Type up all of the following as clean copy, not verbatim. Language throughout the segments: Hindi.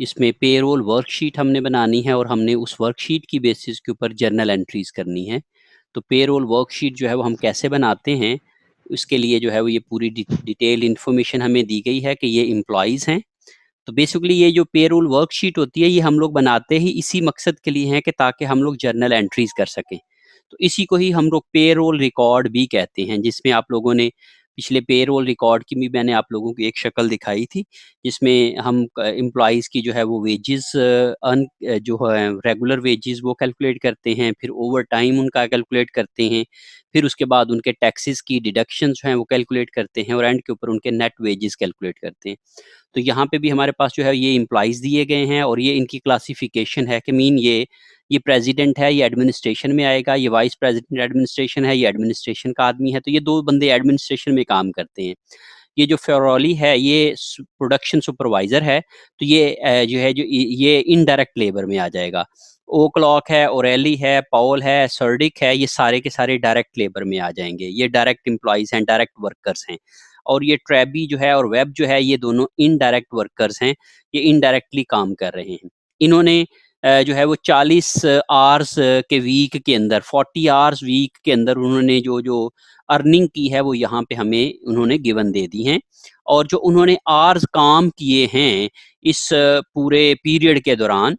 इसमें पेरोल वर्कशीट हमने बनानी है और हमने उस वर्कशीट की बेसिस के ऊपर जर्नल एंट्रीज करनी है। तो पेरोल वर्कशीट जो है वो हम कैसे बनाते हैं, उसके लिए जो है वो ये पूरी डिटेल इन्फॉर्मेशन हमें दी गई है कि ये एम्प्लॉयज़ हैं। तो बेसिकली ये जो पेरोल वर्कशीट होती है ये हम लोग बनाते ही इसी मकसद के लिए हैं कि ताकि हम लोग जर्नल एंट्रीज कर सकें। तो इसी को ही हम लोग पेरोल रिकॉर्ड भी कहते हैं, जिसमें आप लोगों ने पिछले पेरोल रिकॉर्ड की भी मैंने आप लोगों को एक शक्ल दिखाई थी, जिसमें हम एम्प्लॉयज़ की जो है वो वेजेस अर्न जो है रेगुलर वेजेस वो कैलकुलेट करते हैं, फिर ओवर टाइम उनका कैलकुलेट करते हैं, फिर उसके बाद उनके टैक्सेस की डिडक्शंस जो हैं वो कैलकुलेट करते हैं और एंड के ऊपर उनके नेट वेजेस कैलकुलेट करते हैं। तो यहाँ पे भी हमारे पास जो है ये एम्प्लॉइज़ दिए गए हैं और ये इनकी क्लासिफिकेशन है कि मीन ये प्रेसिडेंट है, ये एडमिनिस्ट्रेशन में आएगा, ये वाइस प्रेसिडेंट एडमिनिस्ट्रेशन है, ये एडमिनिस्ट्रेशन का आदमी है, तो ये 2 बंदे एडमिनिस्ट्रेशन में काम करते हैं। ये जो फेरोली है ये प्रोडक्शन सुपरवाइजर है, तो ये जो है ये इनडायरेक्ट लेबर में आ जाएगा। ओ क्लॉक है, ओरेली है, पाउल है, सर्डिक है, ये सारे के सारे डायरेक्ट लेबर में आ जाएंगे। ये डायरेक्ट एम्प्लॉइज हैं, डायरेक्ट वर्कर्स हैं। और ये ट्रेबी जो है और वेब जो है ये दोनों इनडायरेक्ट वर्कर्स हैं, ये इनडायरेक्टली काम कर रहे हैं। इन्होंने जो है वो 40 आवर्स के वीक के अंदर 40 आवर्स वीक के अंदर उन्होंने जो जो अर्निंग की है वो यहाँ पे हमें उन्होंने गिवन दे दी हैं। और जो उन्होंने आवर्स काम किए हैं इस पूरे पीरियड के दौरान,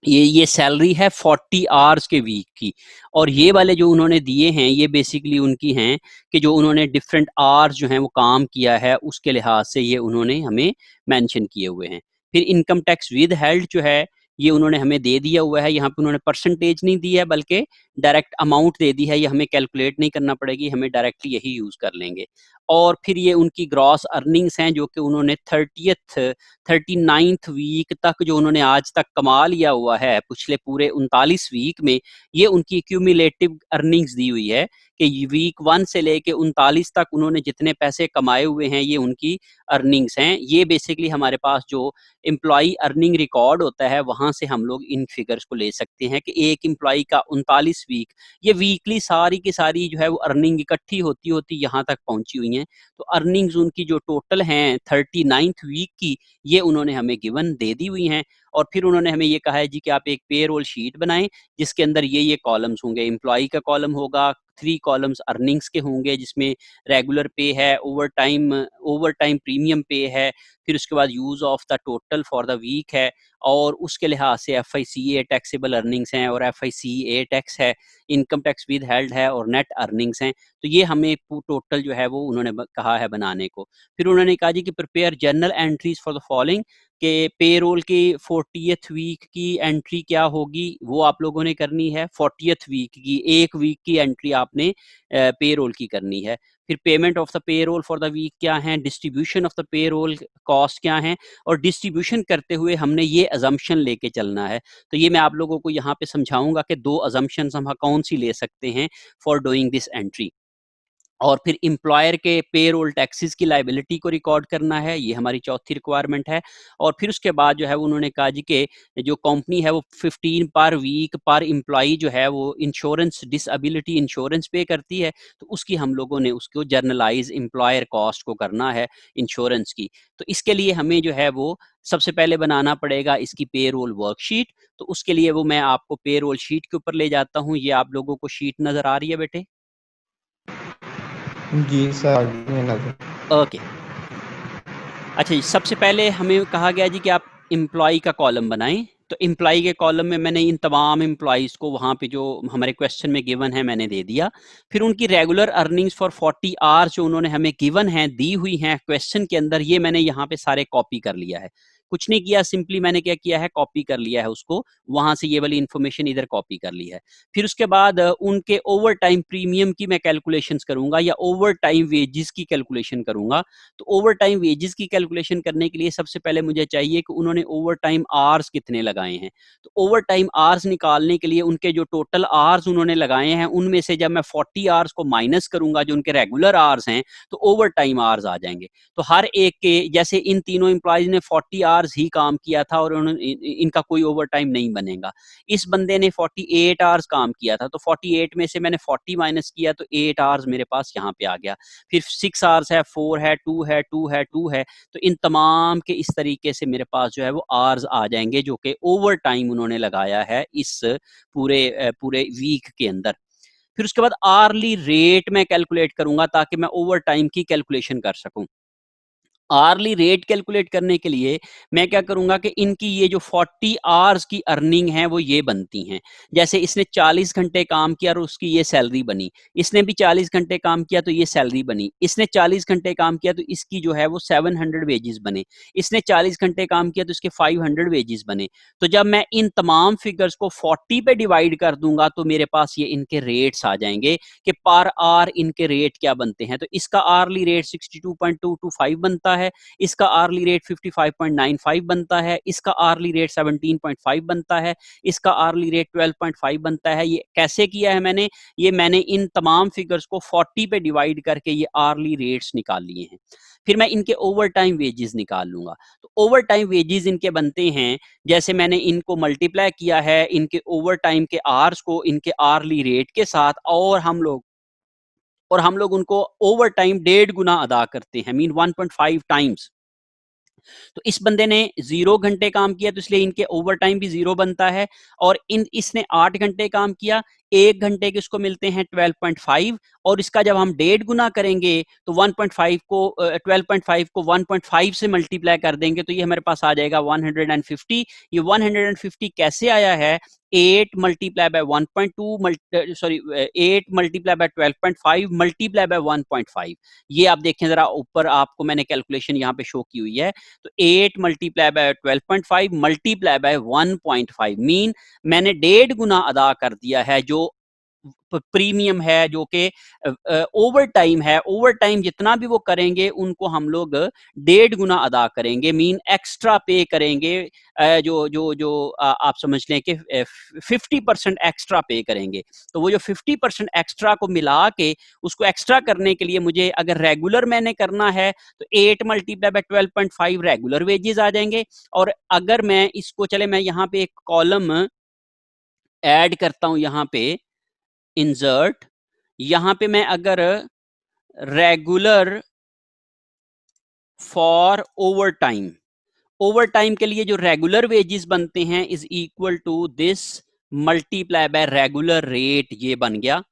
ये सैलरी है 40 आवर्स के वीक की। और ये वाले जो उन्होंने दिए हैं ये बेसिकली उनकी हैं कि जो उन्होंने डिफरेंट आवर्स जो हैं वो काम किया है उसके लिहाज से ये उन्होंने हमें मेंशन किए हुए हैं। फिर इनकम टैक्स विद हेल्ड जो है ये उन्होंने हमें दे दिया हुआ है। यहाँ पे उन्होंने परसेंटेज नहीं दी है बल्कि डायरेक्ट अमाउंट दे दी है, ये हमें कैलकुलेट नहीं करना पड़ेगी, हमें डायरेक्टली यही यूज़ कर लेंगे। और फिर ये उनकी ग्रॉस अर्निंग्स हैं जो कि उन्होंने 39th वीक तक जो उन्होंने आज तक कमा लिया हुआ है पिछले पूरे 39 वीक में, ये उनकी क्यूमुलेटिव अर्निंग्स दी हुई है कि वीक 1 से लेके 39 तक उन्होंने जितने पैसे कमाए हुए हैं ये उनकी अर्निंग्स हैं। ये बेसिकली हमारे पास जो एम्प्लॉई अर्निंग रिकॉर्ड होता है वहाँ से हम लोग इन फिगर्स को ले सकते हैं कि एक एम्प्लॉई का 39 वीक, ये वीकली सारी की सारी जो है वो अर्निंग इकट्ठी होती होती यहाँ तक पहुंची हुई हैं। तो अर्निंग्स उनकी जो टोटल हैं 39th वीक की, ये उन्होंने हमें गिवन दे दी हुई हैं। और फिर उन्होंने हमें ये कहा है जी कि आप एक पेरोल शीट बनाएं जिसके अंदर ये कॉलम्स होंगे। एम्प्लॉई का कॉलम होगा, 3 कॉलम्स अर्निंग्स के होंगे जिसमें रेगुलर पे है, ओवर टाइम प्रीमियम पे है, फिर उसके बाद use of the total for the week है, और उसके लिहाज से FICA टैक्सेबल अर्निंग्स हैं और FICA टैक्स है, इनकम टैक्स विद हेल्ड है और नेट अर्निंग्स हैं। तो ये हमें टोटल जो है वो उन्होंने कहा है बनाने को। फिर उन्होंने कहा जी कि prepare journal entries for the following, के पेरोल की 40th वीक की एंट्री क्या होगी वो आप लोगों ने करनी है। 40th वीक की, एक वीक की एंट्री आपने पेरोल की करनी है। फिर payment of the payroll for the week क्या है, distribution of the payroll cost क्या है, और डिस्ट्रीब्यूशन करते हुए हमने ये अजम्पशन लेके चलना है। तो ये मैं आप लोगों को यहाँ पे समझाऊंगा कि 2 अजम्पशंस हम कौन सी ले सकते हैं फॉर डूइंग दिस एंट्री। और फिर एम्प्लॉयर के पेरोल टैक्सेस की लायबिलिटी को रिकॉर्ड करना है, ये हमारी चौथी रिक्वायरमेंट है। और फिर उसके बाद जो है उन्होंने कहा जी कि जो कंपनी है वो 15 पर वीक पर एम्प्लॉई जो है वो इंश्योरेंस, डिसएबिलिटी इंश्योरेंस पे करती है, तो उसकी हम लोगों ने उसको जर्नलाइज एम्प्लॉयर कॉस्ट को करना है इंश्योरेंस की। तो इसके लिए हमें जो है वो सबसे पहले बनाना पड़ेगा इसकी पेरोल वर्कशीट। तो उसके लिए वो मैं आपको पेरोल शीट के ऊपर ले जाता हूँ। ये आप लोगों को शीट नज़र आ रही है बेटे? जी सर, आगे नजर। ओके। अच्छा जी, सबसे पहले हमें कहा गया जी कि आप एम्प्लॉई का कॉलम बनाएं। तो एम्प्लॉई के कॉलम में मैंने इन तमाम एम्प्लॉइज़ को वहाँ पे जो हमारे क्वेश्चन में गिवन है मैंने दे दिया। फिर उनकी रेगुलर अर्निंग्स फॉर 40 आवर्स जो उन्होंने हमें गिवन है, दी हुई हैं क्वेश्चन के अंदर, ये मैंने यहाँ पे सारे कॉपी कर लिया है। कुछ नहीं किया, सिंपली मैंने क्या किया है, कॉपी कर लिया है उसको, वहाँ से ये वाली इन्फॉर्मेशन इधर कॉपी कर ली है। फिर उसके बाद उनके ओवर टाइम प्रीमियम की मैं कैलकुलेशंस करूँगा या ओवर टाइम वेजेस की कैलकुलेशन करूँगा। तो ओवर टाइम वेजेस की कैलकुलेशन करने के लिए सबसे पहले मुझे चाहिए कि उन्होंने ओवर टाइम आवर्स कितने लगाए हैं। तो ओवर टाइम आवर्स निकालने के लिए उनके जो टोटल आवर्स उन्होंने लगाए हैं उनमें से जब मैं 40 आवर्स को माइनस करूंगा जो उनके रेगुलर आवर्स हैं, तो ओवर टाइम आवर्स आ जाएंगे। तो हर एक के, जैसे इन तीनों एम्प्लॉयज ने 40 आवर्स ही काम किया था और इनका कोई ओवर टाइम नहीं बनेगा। इस बंदे ने 48 आवर्स काम किया था, तो 48 में से मैंने 40 माइनस किया तो 8 आवर्स मेरे पास यहाँ पे आ गया। फिर 6 आवर्स है, 4 है, 2 है, 2 है, 2 है, तो इन तमाम के इस तरीके से मेरे पास जो है वो आवर्स आ जाएंगे जो कि ओवर टाइम उन्होंने लगाया है इस पूरे वीक के अंदर। फिर उसके बाद आर्ली रेट मैं कैलकुलेट करूंगा ताकि मैं ओवर टाइम की कैलकुलेशन कर सकूं। आर्ली रेट कैलकुलेट करने के लिए मैं क्या करूंगा कि इनकी ये जो 40 आवर्स की अर्निंग है वो ये बनती हैं। जैसे इसने 40 घंटे काम किया और उसकी ये सैलरी बनी, इसने भी 40 घंटे काम किया तो ये सैलरी बनी, इसने 40 घंटे काम किया तो इसकी जो है वो 700 वेजेस बने, इसने 40 घंटे काम किया तो इसके 500 वेजेस बने। तो जब मैं इन तमाम फिगर्स को 40 पे डिवाइड कर दूंगा तो मेरे पास ये इनके रेट्स आ जाएंगे कि पर आवर इनके रेट क्या बनते हैं। तो इसका आर्ली रेट 62.225 बनता है, इसका आर्ली रेट 55.95 बनता है, इसका आर्ली रेट 17.5 बनता है, इसका आर्ली रेट 12.5 बनता है। ये कैसे किया है मैंने? ये मैंने इन तमाम फिगर्स को 40 पे डिवाइड करके ये आर्ली रेट्स निकाल लिए हैं। फिर मैं इनके ओवर टाइम वेजेस निकाल लूंगा। तो ओवर टाइम वेजेस इनके बनते हैं, जैसे मैंने इनको मल्टीप्लाई किया है इनके ओवर टाइम के आवर्स को इनके आर्ली रेट के साथ, और हम लोग उनको ओवर टाइम 1.5 गुना अदा करते हैं, मीन 1.5 टाइम्स। तो इस बंदे ने 0 घंटे काम किया तो इसलिए इनके ओवर टाइम भी 0 बनता है, और इसने 8 घंटे काम किया, 1 घंटे के उसको मिलते हैं 12.5, और इसका जब हम 1.5 गुना करेंगे तो 1.5 को 12.5 को 1.5 से मल्टीप्लाई कर देंगे तो ये हमारे पास आ जाएगा 150। ये 150 कैसे आया है? 8 multiply by 1.2 sorry 8 multiply by 12.5 multiply by 1.5। ये आप देखें जरा ऊपर, आपको मैंने कैलकुलेशन यहाँ पे शो की हुई है। तो 8 multiply by 12.5 multiply by 1.5 mean मैंने 1.5 गुना अदा कर दिया है जो प्रीमियम है, जो कि ओवर टाइम है। ओवर टाइम जितना भी वो करेंगे उनको हम लोग 1.5 गुना अदा करेंगे, मीन एक्स्ट्रा पे करेंगे। जो जो जो आप समझ लें कि 50% एक्स्ट्रा पे करेंगे। तो वो जो 50% एक्स्ट्रा को मिला के उसको एक्स्ट्रा करने के लिए मुझे अगर रेगुलर मैंने करना है तो 8 मल्टीप्लाई बाय 12.5 रेगुलर वेजेस आ जाएंगे। और अगर मैं इसको, चले मैं यहाँ पे एक कॉलम ऐड करता हूं, यहाँ पे इंसर्ट, यहां पे मैं अगर regular for overtime, overtime के लिए जो रेगुलर वेजेस बनते हैं is equal to this multiply by regular rate, ये बन गया,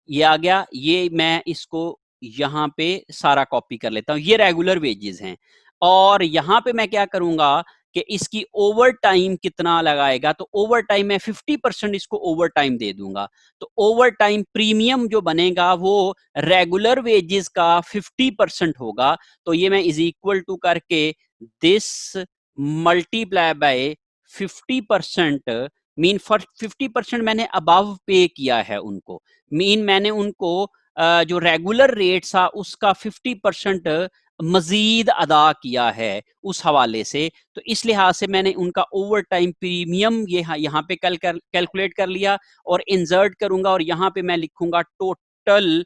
ये आ गया। ये मैं इसको यहां पे सारा कॉपी कर लेता हूं, ये रेगुलर वेजेस हैं। और यहां पे मैं क्या करूंगा कि इसकी ओवर टाइम कितना लगाएगा, तो ओवर टाइम में 50% इसको ओवर टाइम दे दूंगा। तो ओवर टाइम प्रीमियम जो बनेगा वो रेगुलर वेजेस का 50% होगा। तो ये मैं इज इक्वल टू करके this multiply bye 50%, mean for 50% मैंने अबव पे किया है उनको, मीन मैंने उनको जो रेगुलर रेट था उसका 50% मजीद अदा किया है उस हवाले से। तो इस लिहाज से मैंने उनका ओवर टाइम प्रीमियम ये यहाँ पे कैलकुलेट कर लिया और इंसर्ट करूंगा, और यहाँ पे मैं लिखूंगा total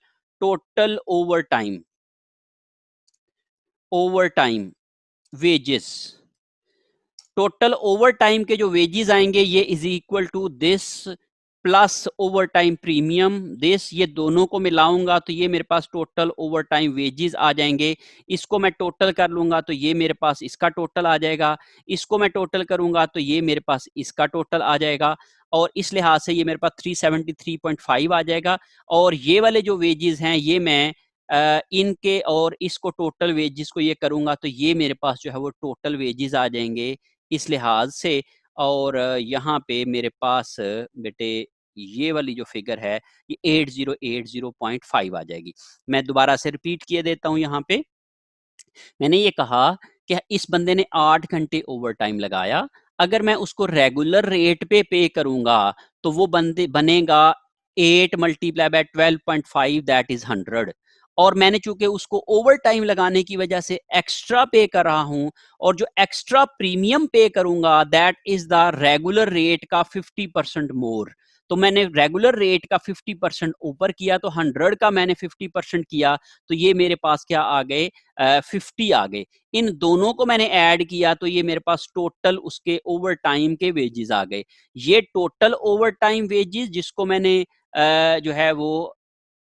overtime wages. Total overtime के जो वेजेस आएंगे ये is equal to this plus overtime premium this, ये दोनों को मिलाऊंगा तो ये मेरे पास टोटल ओवर टाइम वेजेस आ जाएंगे। इसको मैं टोटल कर लूंगा तो ये मेरे पास इसका टोटल आ जाएगा, इसको मैं टोटल करूंगा तो ये मेरे पास इसका टोटल आ जाएगा, और इस लिहाज से ये मेरे पास 373.5 आ जाएगा। और ये वाले जो वेजेस हैं ये मैं इनके और इसको टोटल वेजेस को ये करूंगा तो ये मेरे पास जो है वो टोटल वेजेस आ जाएंगे इस लिहाज से। और यहाँ पे मेरे पास बेटे ये वाली जो फिगर है ये 8080.5 आ जाएगी। मैं दोबारा से रिपीट किए देता हूं। यहाँ पे मैंने ये कहा कि इस बंदे ने 8 घंटे ओवर टाइम लगाया, अगर मैं उसको रेगुलर रेट पे करूंगा तो वो बंदे बनेगा 8 मल्टीप्लाई बाय 12.5 दैट इज 100। और मैंने चूंकि उसको ओवर टाइम लगाने की वजह से एक्स्ट्रा पे कर रहा हूं, और जो एक्स्ट्रा प्रीमियम पे करूंगा that is the regular rate का 50% मोर। तो मैंने रेगुलर रेट का 50% ऊपर किया, तो 100 का मैंने 50% किया, तो ये मेरे पास क्या आ गए, 50 आ गए। इन दोनों को मैंने ऐड किया तो ये मेरे पास टोटल उसके ओवर टाइम के वेजेस आ गए। ये टोटल ओवर टाइम वेजेस जिसको मैंने जो है वो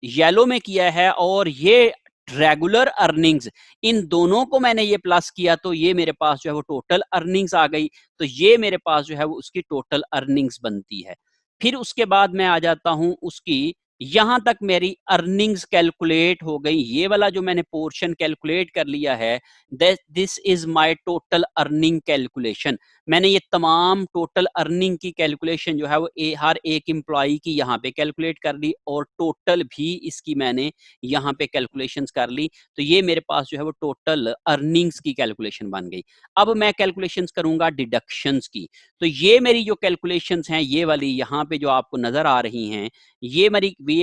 येलो में किया है, और ये रेगुलर अर्निंग्स, इन दोनों को मैंने ये प्लस किया तो ये मेरे पास जो है वो टोटल अर्निंग्स आ गई। तो ये मेरे पास जो है वो उसकी टोटल अर्निंग्स बनती है। फिर उसके बाद मैं आ जाता हूं उसकी, यहां तक मेरी अर्निंग्स कैलकुलेट हो गई, ये वाला जो मैंने पोर्शन कैलकुलेट कर लिया है, this is my total earning calculation. मैंने ये तमाम टोटल अर्निंग की कैलकुलेशन जो है वो हर एक एम्प्लॉय की यहाँ पे कैलकुलेट कर ली, और टोटल भी इसकी मैंने यहाँ पे कैलकुलेशंस कर ली। तो ये मेरे पास जो है वो टोटल अर्निंग्स की कैलकुलेशन बन गई। अब मैं कैलकुलेशंस करूंगा डिडक्शंस की। तो ये मेरी जो कैलकुलेशंस हैं, ये वाली यहाँ पे जो आपको नजर आ रही हैं, ये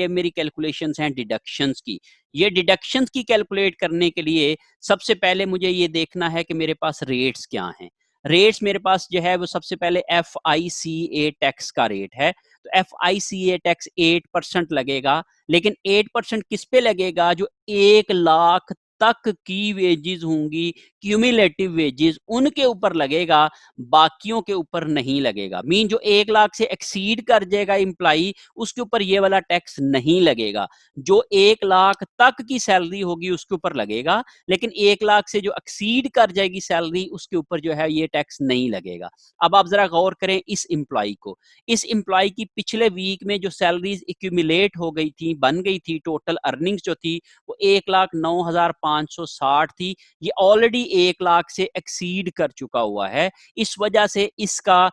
मेरी कैलकुलेशंस हैं डिडक्शंस की। ये डिडक्शंस की कैलकुलेट करने के लिए सबसे पहले मुझे ये देखना है कि मेरे पास रेट्स क्या हैं। रेट्स मेरे पास जो है वो सबसे पहले FICA टैक्स का रेट है। तो FICA टैक्स 8% लगेगा, लेकिन 8% किस पे लगेगा, जो 1 लाख तक की वेजेस होंगी, क्यूमुलेटिव वेजेस, उनके ऊपर लगेगा, बाकियों के ऊपर नहीं लगेगा। मीन जो 1 लाख से एक्सीड कर जाएगा एम्प्लॉई, उसके ऊपर ये वाला टैक्स नहीं लगेगा। जो 1 लाख तक की सैलरी होगी उसके ऊपर लगेगा, लेकिन 1 लाख से जो एक्सीड कर जाएगी सैलरी, उसके ऊपर जो है ये टैक्स नहीं लगेगा। अब आप जरा गौर करें इस एम्प्लॉय को, इस एम्प्लॉय की पिछले वीक में जो सैलरीज एक्यूमुलेट हो गई थी, बन गई थी, टोटल अर्निंग्स जो थी वो 1,09,560 थी। ये ऑलरेडी 1 लाख से एक्सीड कर चुका हुआ है। इस वजह से इसका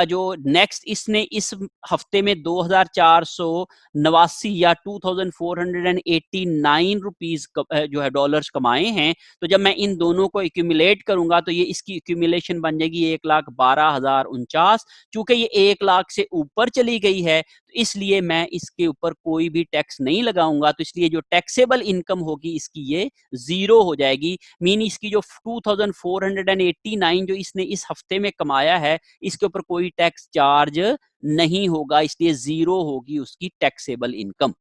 जो नेक्स्ट इसने इस हफ्ते में 2,489 या 2,489 रुपीज जो है डॉलर्स कमाए हैं। तो जब मैं इन दोनों को एक्यूमुलेट करूंगा तो ये इसकी एक्यूमुलेशन बन जाएगी 1,12,049। चूंकि ये 1 लाख से ऊपर चली गई है, तो इसलिए मैं इसके ऊपर कोई भी टैक्स नहीं लगाऊंगा। तो इसलिए जो टैक्सेबल इनकम होगी इसकी ये जीरो हो जाएगी। मीन इसकी जो 2,489 जो इसने इस हफ्ते में कमाया है, इसके ऊपर कोई टैक्स चार्ज नहीं होगा, इसलिए जीरो होगी उसकी टैक्सेबल इनकम।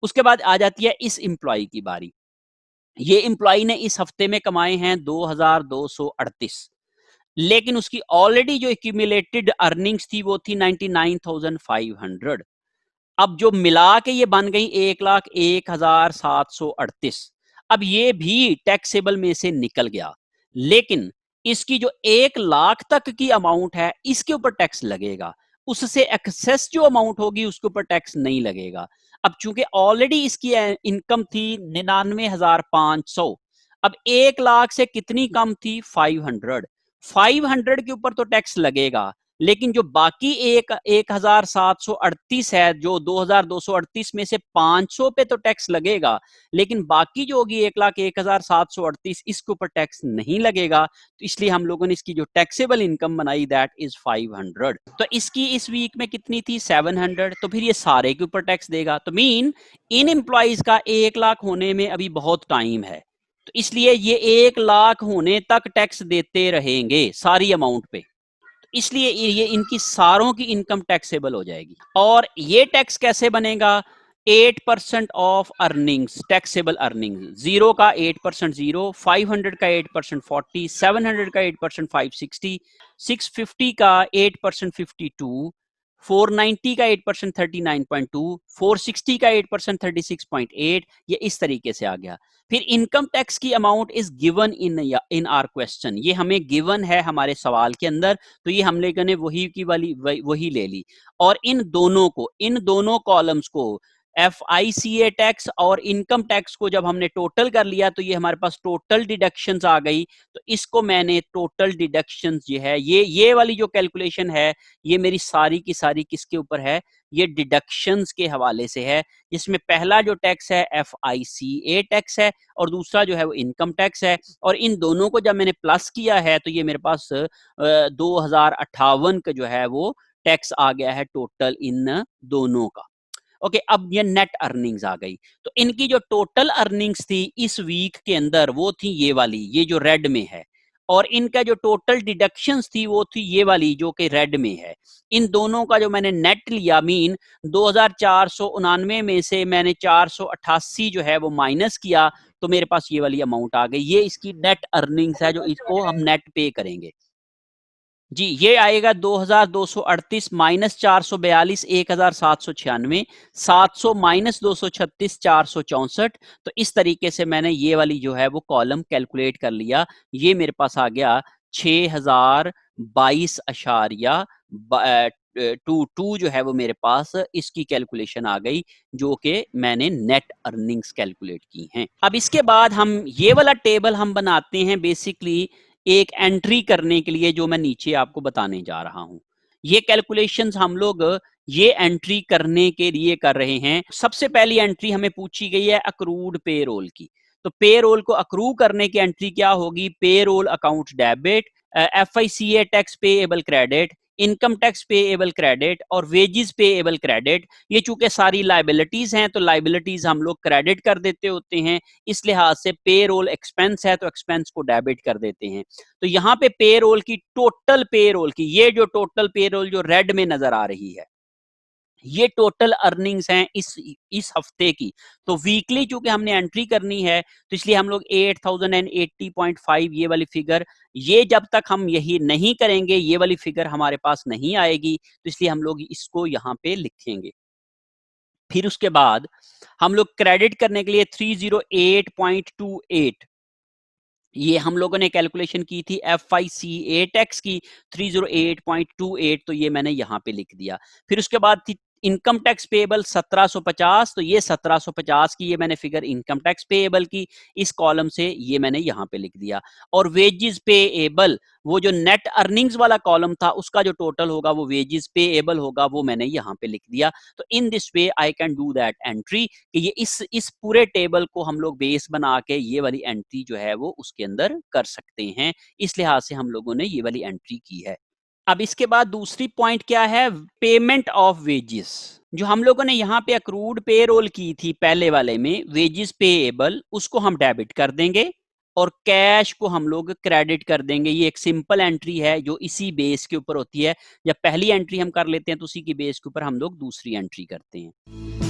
उसके बाद आ जाती है इस एम्प्लॉय की बारी। ये एम्प्लॉय ने इस हफ्ते में कमाए हैं 2,238, लेकिन उसकी ऑलरेडी जो एक्यूमुलेटेड अर्निंग्स थी वो थी 99,500। अब जो मिला के ये बन गई 1,01,738। अब ये भी टैक्सेबल में से निकल गया, लेकिन इसकी जो 1 लाख तक की अमाउंट है इसके ऊपर टैक्स लगेगा। उससे एक्सेस जो अमाउंट होगी उसके ऊपर टैक्स नहीं लगेगा। अब चूंकि ऑलरेडी इसकी इनकम थी 99,500, अब 1 लाख से कितनी कम थी, 500। 500 के ऊपर तो टैक्स लगेगा, लेकिन जो बाकी 1,0738 है, जो 2,238 में से 500 पे तो टैक्स लगेगा, लेकिन बाकी जो होगी 1,01,738 इसके ऊपर टैक्स नहीं लगेगा। तो इसलिए हम लोगों ने इसकी जो टैक्सेबल इनकम बनाई दैट इज 500। तो इसकी इस वीक में कितनी थी, 700। तो फिर ये सारे के ऊपर टैक्स देगा। तो मीन इन एम्प्लॉइज का 1 लाख होने में अभी बहुत टाइम है, तो इसलिए ये 1 लाख होने तक टैक्स देते रहेंगे सारी अमाउंट पे। इसलिए ये इनकी सारों की इनकम टैक्सेबल हो जाएगी। और ये टैक्स कैसे बनेगा, 8% ऑफ अर्निंग्स, टैक्सेबल अर्निंग्स। 0 का 8% 0, 500 का 8% 40, 700 का 8% 560, 650 का 8% 52, 490 का 8% 39.2, 460 का 8% 36.8। ये इस तरीके से आ गया। फिर इनकम टैक्स की amount is given in are question, ये हमें गिवन है हमारे सवाल के अंदर, तो ये हम लोगों ने वही ले ली। और इन दोनों कॉलम्स को FICA टैक्स और इनकम टैक्स को जब हमने टोटल कर लिया तो ये हमारे पास टोटल डिडक्शंस आ गई। तो इसको मैंने टोटल डिडक्शंस जो है, ये वाली जो कैलकुलेशन है, ये मेरी सारी की सारी किसके ऊपर है, ये डिडक्शंस के हवाले से है, जिसमें पहला जो टैक्स है FICA टैक्स है और दूसरा जो है वो इनकम टैक्स है। और इन दोनों को जब मैंने प्लस किया है तो ये मेरे पास 2058 का जो है वो टैक्स आ गया है टोटल इन दोनों का। ओके, अब ये नेट अर्निंग्स आ गई। तो इनकी जो टोटल अर्निंग्स थी इस वीक के अंदर वो थी ये वाली, ये जो रेड में है, और इनका जो टोटल डिडक्शंस थी वो थी ये वाली जो कि रेड में है। इन दोनों का जो मैंने नेट लिया मीन 2499 में से मैंने 488 जो है वो माइनस किया, तो मेरे पास ये वाली अमाउंट आ गई। ये इसकी नेट अर्निंग्स है जो इसको हम नेट पे करेंगे जी। ये आएगा 2238 माइनस 442 1796, 700 माइनस 236 464। तो इस तरीके से मैंने ये वाली जो है वो कॉलम कैलकुलेट कर लिया। ये मेरे पास आ गया 6022 अशारिया टू जो है वो मेरे पास इसकी कैलकुलेशन आ गई, जो कि मैंने नेट अर्निंग्स कैलकुलेट की हैं। अब इसके बाद हम ये वाला टेबल हम बनाते हैं बेसिकली एक एंट्री करने के लिए, जो मैं नीचे आपको बताने जा रहा हूं। ये कैलकुलेशंस हम लोग ये एंट्री करने के लिए कर रहे हैं। सबसे पहली एंट्री हमें पूछी गई है अक्रूड पेरोल की। तो पेरोल को अक्रू करने की एंट्री क्या होगी? Payroll account debit, FICA tax payable credit, income tax payable credit और वेजेस पेएबल क्रेडिट। ये चूंकि सारी लाइबिलिटीज हैं तो लाइबिलिटीज हम लोग क्रेडिट कर देते होते हैं, इस लिहाज से पेरोल एक्सपेंस है तो एक्सपेंस को डेबिट कर देते हैं। तो यहाँ पे पेरोल की टोटल पेरोल की ये जो टोटल पेरोल जो रेड में नजर आ रही है, ये टोटल अर्निंग्स हैं इस हफ्ते की। तो वीकली चूंकि हमने एंट्री करनी है तो इसलिए हम लोग 8080.5 ये वाली फिगर, ये जब तक हम यही नहीं करेंगे ये वाली फिगर हमारे पास नहीं आएगी, तो इसलिए हम लोग इसको यहां पे लिखेंगे। फिर उसके बाद हम लोग क्रेडिट करने के लिए 308.28 ये हम लोगों ने कैलकुलेशन की थी FICA टैक्स की 308.28, तो ये मैंने यहां पे लिख दिया। फिर उसके बाद थी इनकम टैक्स पेएबल 1750, तो ये 1750 की ये मैंने फिगर इनकम टैक्स पेएबल की इस कॉलम से ये मैंने यहां पे लिख दिया। और वेजेस पेएबल, वो जो नेट अर्निंग्स वाला कॉलम था उसका जो टोटल होगा वो वेजेस पेएबल होगा, वो मैंने यहां पे लिख दिया। तो in this way I can do that entry कि ये इस पूरे टेबल को हम लोग बेस बना के ये वाली एंट्री जो है वो उसके अंदर कर सकते हैं। इस लिहाज से हम लोगों ने ये वाली एंट्री की है। अब इसके बाद दूसरी पॉइंट क्या है? Payment of wages. जो हम लोगों ने यहाँ पे अक्रूड पेरोल की थी पहले वाले में, वेजेस पेएबल, उसको हम डेबिट कर देंगे और कैश को हम लोग क्रेडिट कर देंगे। ये एक सिंपल एंट्री है जो इसी बेस के ऊपर होती है। जब पहली एंट्री हम कर लेते हैं तो उसी की बेस के ऊपर हम लोग दूसरी एंट्री करते हैं।